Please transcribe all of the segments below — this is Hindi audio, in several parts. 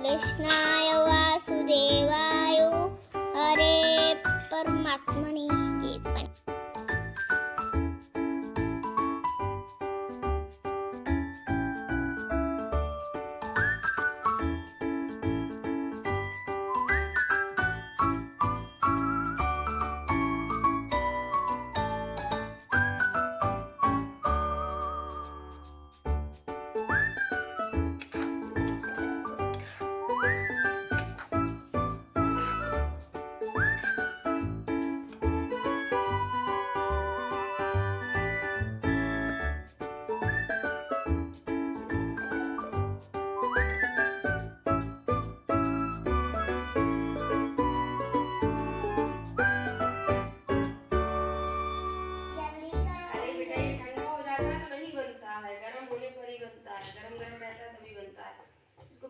कृष्णाय वासुदेवाय हरे परमात्मने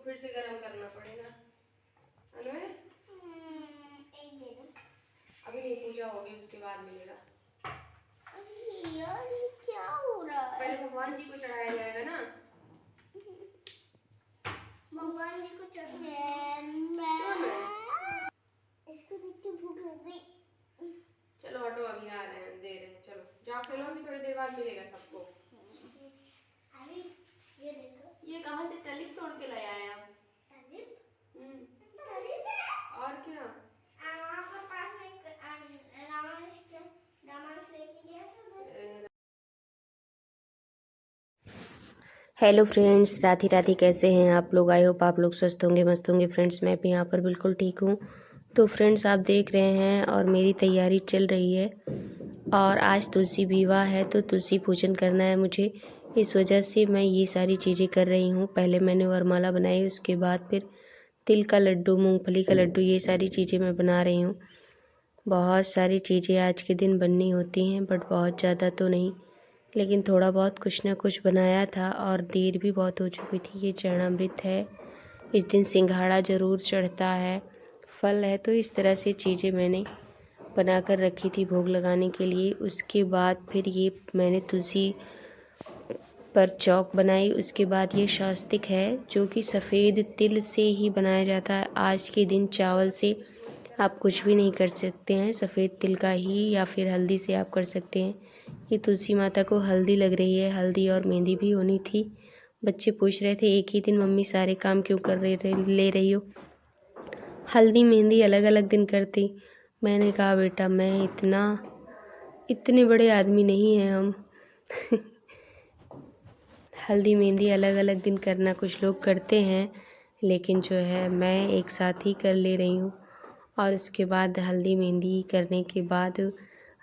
फिर से गरम करना पड़ेगा। अनु अभी नहीं, पूजा होगी उसके बाद मिलेगा। यार ये क्या हो रहा है? पहले भगवान जी को चढ़ाया जाएगा ना। भगवान जी को चढ़ाया इसको देख के भूख लग गई। चलो हटो, अभी आ रहे हैं, दे रहे हैं। चलो जाओ खेलो, अभी थोड़ी देर बाद मिलेगा सबको। अभी ये देखो, ये कहाँ से टलिप तोड़ के लाया है आप? और क्या? पास में लेके गया था। Hello friends, Radhe Radhe. कैसे हैं आप लोग? आई होप आप लोग स्वस्थ होंगे, मस्त होंगे। फ्रेंड्स मैं भी यहाँ पर बिल्कुल ठीक हूँ। तो फ्रेंड्स आप देख रहे हैं और मेरी तैयारी चल रही है, और आज तुलसी विवाह है तो तुलसी पूजन करना है मुझे। इस वजह से मैं ये सारी चीज़ें कर रही हूँ। पहले मैंने वरमाला बनाई, उसके बाद फिर तिल का लड्डू, मूंगफली का लड्डू, ये सारी चीज़ें मैं बना रही हूँ। बहुत सारी चीज़ें आज के दिन बननी होती हैं, बट बहुत ज़्यादा तो नहीं, लेकिन थोड़ा बहुत कुछ ना कुछ बनाया था। और देर भी बहुत हो चुकी थी। ये चरणामृत है, इस दिन सिंघाड़ा ज़रूर चढ़ता है, फल है। तो इस तरह से चीज़ें मैंने बना कर रखी थी भोग लगाने के लिए। उसके बाद फिर ये मैंने तुलसी पर चौक बनाई। उसके बाद ये शास्तिक है जो कि सफ़ेद तिल से ही बनाया जाता है। आज के दिन चावल से आप कुछ भी नहीं कर सकते हैं, सफ़ेद तिल का ही या फिर हल्दी से आप कर सकते हैं। ये तुलसी माता को हल्दी लग रही है, हल्दी और मेहंदी भी होनी थी। बच्चे पूछ रहे थे एक ही दिन मम्मी सारे काम क्यों कर ले रही हो, हल्दी मेहंदी अलग अलग दिन करती। मैंने कहा बेटा मैं इतने बड़े आदमी नहीं हैं हम हल्दी मेहंदी अलग अलग दिन करना कुछ लोग करते हैं, लेकिन जो है मैं एक साथ ही कर ले रही हूँ। और उसके बाद हल्दी मेहंदी करने के बाद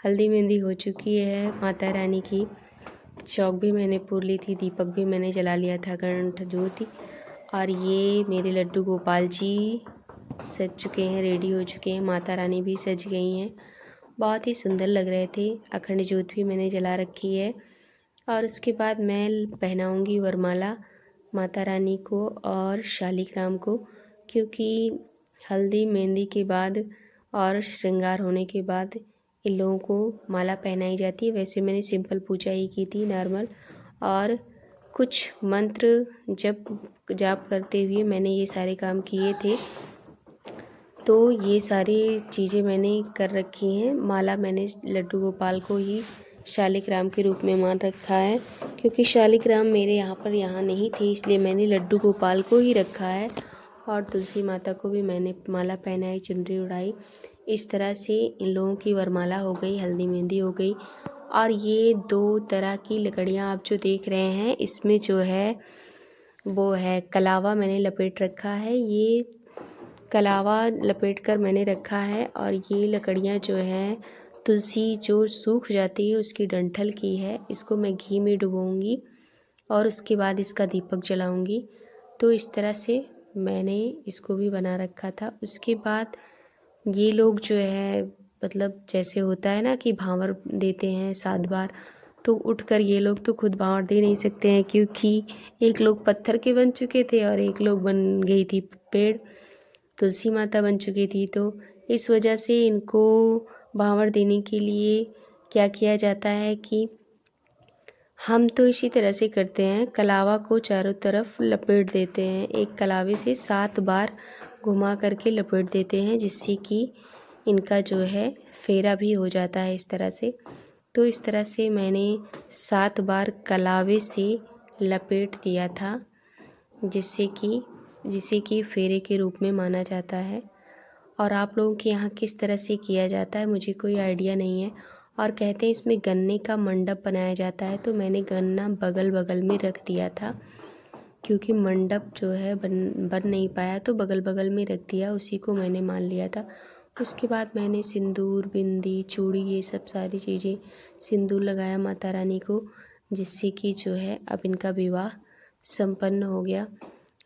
हल्दी मेहंदी हो चुकी है। माता रानी की चौक भी मैंने पूर ली थी, दीपक भी मैंने जला लिया था, कंठ ज्योति। और ये मेरे लड्डू गोपाल जी सज चुके हैं, रेडी हो चुके हैं। माता रानी भी सज गई हैं, बहुत ही सुंदर लग रहे थे। अखंड ज्योत भी मैंने जला रखी है। और उसके बाद मैं पहनाऊँगी वरमाला माता रानी को और शालिग्राम को, क्योंकि हल्दी मेहंदी के बाद और श्रृंगार होने के बाद इन लोगों को माला पहनाई जाती है। वैसे मैंने सिंपल पूजा ही की थी, नॉर्मल, और कुछ मंत्र जाप करते हुए मैंने ये सारे काम किए थे। तो ये सारी चीज़ें मैंने कर रखी हैं। माला मैंने लड्डू गोपाल को ही शालिग्राम के रूप में मान रखा है, क्योंकि शालिग्राम मेरे यहाँ नहीं थे, इसलिए मैंने लड्डू गोपाल को ही रखा है। और तुलसी माता को भी मैंने माला पहनाई, चुनरी उड़ाई। इस तरह से इन लोगों की वरमाला हो गई, हल्दी मेहंदी हो गई। और ये 2 तरह की लकड़ियाँ आप जो देख रहे हैं, इसमें जो है वो है कलावा मैंने लपेट रखा है। ये कलावा लपेट कर मैंने रखा है। और ये लकड़ियाँ जो हैं तुलसी जो सूख जाती है उसकी डंठल की है। इसको मैं घी में डुबोऊँगी और उसके बाद इसका दीपक जलाऊँगी। तो इस तरह से मैंने इसको भी बना रखा था। उसके बाद ये लोग जो है, मतलब जैसे होता है ना कि भांवर देते हैं 7 बार, तो उठकर ये लोग तो खुद भांवर दे नहीं सकते हैं, क्योंकि एक लोग पत्थर के बन चुके थे और एक लोग बन गई थी पेड़, तुलसी माता बन चुकी थी। तो इस वजह से इनको भांवर देने के लिए क्या किया जाता है कि हम तो इसी तरह से करते हैं, कलावा को चारों तरफ लपेट देते हैं, एक कलावे से 7 बार घुमा करके लपेट देते हैं, जिससे कि इनका जो है फेरा भी हो जाता है इस तरह से। तो इस तरह से मैंने 7 बार कलावे से लपेट दिया था, जिसे कि फेरे के रूप में माना जाता है। और आप लोगों के यहाँ किस तरह से किया जाता है मुझे कोई आइडिया नहीं है। और कहते हैं इसमें गन्ने का मंडप बनाया जाता है, तो मैंने गन्ना बगल बगल में रख दिया था, क्योंकि मंडप जो है बन नहीं पाया, तो बगल बगल में रख दिया, उसी को मैंने मान लिया था। उसके बाद मैंने सिंदूर, बिंदी, चूड़ी, ये सब सारी चीज़ें, सिंदूर लगाया माता रानी को, जिससे कि जो है अब इनका विवाह संपन्न हो गया।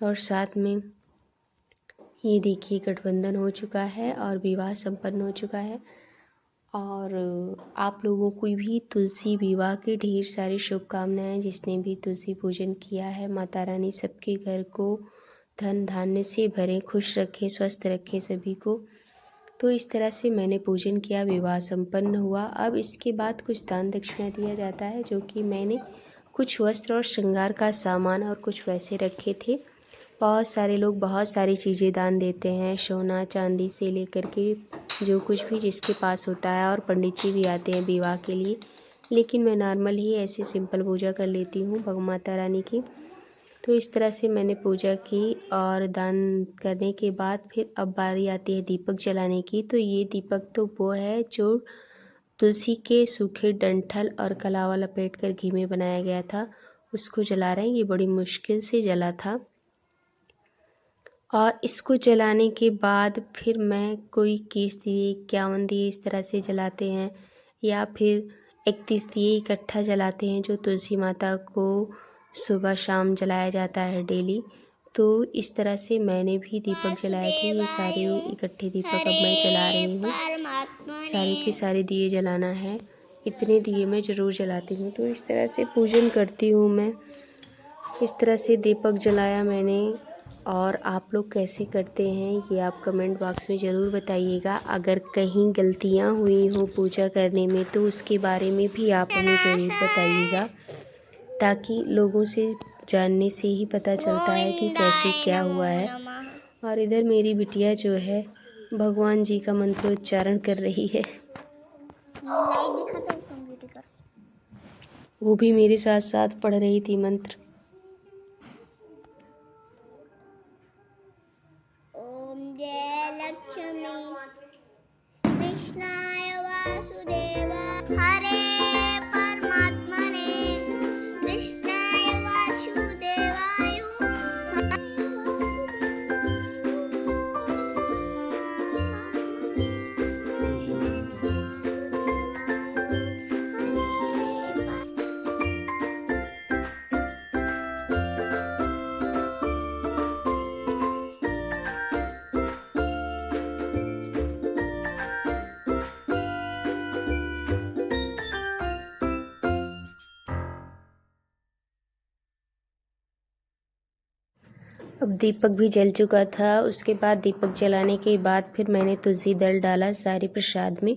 और साथ में ये देखिए गठबंधन हो चुका है और विवाह संपन्न हो चुका है। और आप लोगों को भी तुलसी विवाह की ढेर सारी शुभकामनाएं, जिसने भी तुलसी पूजन किया है। माता रानी सबके घर को धन धान्य से भरे, खुश रखे, स्वस्थ रखे सभी को। तो इस तरह से मैंने पूजन किया, विवाह संपन्न हुआ। अब इसके बाद कुछ दान दक्षिणा दिया जाता है, जो कि मैंने कुछ वस्त्र और श्रृंगार का सामान और कुछ वैसे रखे थे। बहुत सारे लोग बहुत सारी चीज़ें दान देते हैं, सोना चांदी से लेकर के जो कुछ भी जिसके पास होता है। और पंडित जी भी आते हैं विवाह के लिए, लेकिन मैं नॉर्मल ही ऐसे सिंपल पूजा कर लेती हूँ भगवान माता रानी की। तो इस तरह से मैंने पूजा की और दान करने के बाद फिर अब बारी आती है दीपक जलाने की। तो ये दीपक तो वो है जो तुलसी के सूखे डंठल और कलावा लपेट कर घी में बनाया गया था, उसको जला रहे हैं। ये बड़ी मुश्किल से जला था। और इसको जलाने के बाद फिर मैं कोई 21 दिए, 51 दिए इस तरह से जलाते हैं, या फिर 31 दिए इकट्ठा जलाते हैं, जो तुलसी माता को सुबह शाम जलाया जाता है डेली। तो इस तरह से मैंने भी दीपक जलाए थे। ये सारे इकट्ठे दीपक अब मैं जला रही हूँ। सारे के सारे दिए जलाना है, इतने दिए मैं ज़रूर जलाती हूँ। तो इस तरह से पूजन करती हूँ मैं। इस तरह से दीपक जलाया मैंने। और आप लोग कैसे करते हैं ये आप कमेंट बॉक्स में ज़रूर बताइएगा। अगर कहीं गलतियाँ हुई हों पूजा करने में, तो उसके बारे में भी आप हमें ज़रूर बताइएगा, ताकि लोगों से जानने से ही पता चलता है कि कैसे क्या हुआ है। और इधर मेरी बिटिया जो है भगवान जी का मंत्रोच्चारण कर रही है, वो भी मेरे साथ साथ पढ़ रही थी मंत्र। ओम जय लक्ष्मी कृष्णाय वासुदेवाय हरे परमात्मने कृष्णाय वासुदेवाय अब दीपक भी जल चुका था। उसके बाद दीपक जलाने के बाद फिर मैंने तुलसी दल डाला सारे प्रसाद में,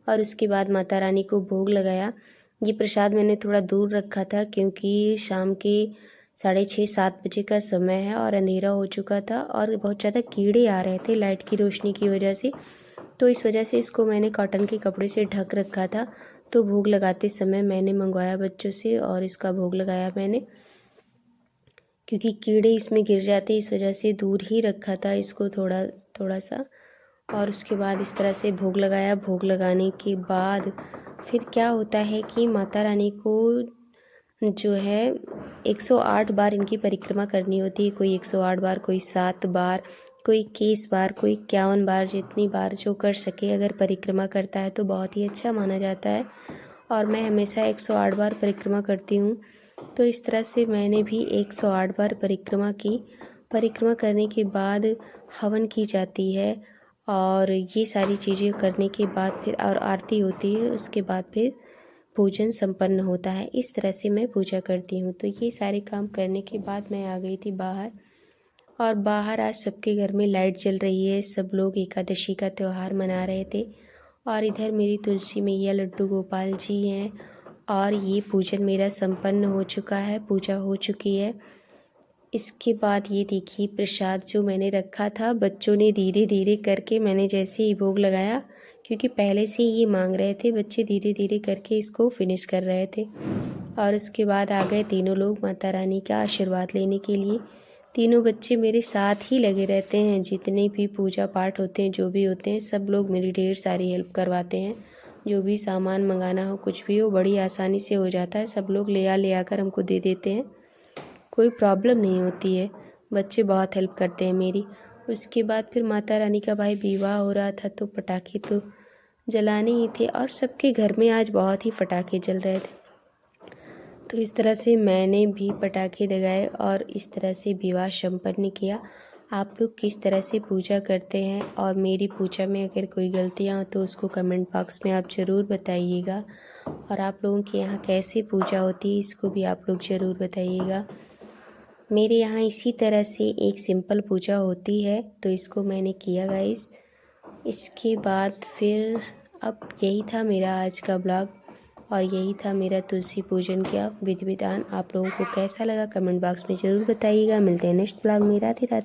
और उसके बाद माता रानी को भोग लगाया। ये प्रसाद मैंने थोड़ा दूर रखा था, क्योंकि शाम के 6:30-7 बजे का समय है और अंधेरा हो चुका था, और बहुत ज़्यादा कीड़े आ रहे थे लाइट की रोशनी की वजह से। तो इस वजह से इसको मैंने कॉटन के कपड़े से ढक रखा था। तो भोग लगाते समय मैंने मंगवाया बच्चों से, और इसका भोग लगाया मैंने, क्योंकि कीड़े इसमें गिर जाते, इस वजह से दूर ही रखा था इसको थोड़ा थोड़ा सा। और उसके बाद इस तरह से भोग लगाया। भोग लगाने के बाद फिर क्या होता है कि माता रानी को जो है 108 बार इनकी परिक्रमा करनी होती है। कोई 108 बार, कोई 7 बार, कोई 21 बार, कोई 51 बार, जितनी बार जो कर सके अगर परिक्रमा करता है तो बहुत ही अच्छा माना जाता है। और मैं हमेशा 108 बार परिक्रमा करती हूँ। तो इस तरह से मैंने भी 108 बार परिक्रमा की। परिक्रमा करने के बाद हवन की जाती है, और ये सारी चीज़ें करने के बाद फिर और आरती होती है, उसके बाद फिर पूजन संपन्न होता है। इस तरह से मैं पूजा करती हूँ। तो ये सारे काम करने के बाद मैं आ गई थी बाहर, और बाहर आज सबके घर में लाइट जल रही है। सब लोग एकादशी का त्यौहार मना रहे थे। और इधर मेरी तुलसी मैया लड्डू गोपाल जी हैं, और ये पूजन मेरा संपन्न हो चुका है, पूजा हो चुकी है। इसके बाद ये देखिए प्रसाद जो मैंने रखा था, बच्चों ने धीरे धीरे करके, मैंने जैसे ही भोग लगाया, क्योंकि पहले से ये मांग रहे थे बच्चे, धीरे धीरे करके इसको फिनिश कर रहे थे। और उसके बाद आ गए तीनों लोग माता रानी का आशीर्वाद लेने के लिए। तीनों बच्चे मेरे साथ ही लगे रहते हैं, जितने भी पूजा पाठ होते हैं, जो भी होते हैं, सब लोग मेरी ढेर सारी हेल्प करवाते हैं। जो भी सामान मंगाना हो, कुछ भी हो, बड़ी आसानी से हो जाता है। सब लोग ले आकर हमको दे देते हैं, कोई प्रॉब्लम नहीं होती है। बच्चे बहुत हेल्प करते हैं मेरी। उसके बाद फिर माता रानी का भाई विवाह हो रहा था, तो पटाखे तो जलाने ही थे, और सबके घर में आज बहुत ही पटाखे जल रहे थे। तो इस तरह से मैंने भी पटाखे लगाए और इस तरह से विवाह संपन्न किया। आप लोग किस तरह से पूजा करते हैं और मेरी पूजा में अगर कोई गलतियाँ हो तो उसको कमेंट बॉक्स में आप ज़रूर बताइएगा। और आप लोगों के यहाँ कैसे पूजा होती है इसको भी आप लोग ज़रूर बताइएगा। मेरे यहाँ इसी तरह से एक सिंपल पूजा होती है, तो इसको मैंने किया गाइस। इसके बाद फिर अब यही था मेरा आज का ब्लॉग और यही था मेरा तुलसी पूजन का विधि विधान। आप लोगों को कैसा लगा कमेंट बॉक्स में ज़रूर बताइएगा। मिलते हैं नेक्स्ट ब्लॉग में। राधे राधे।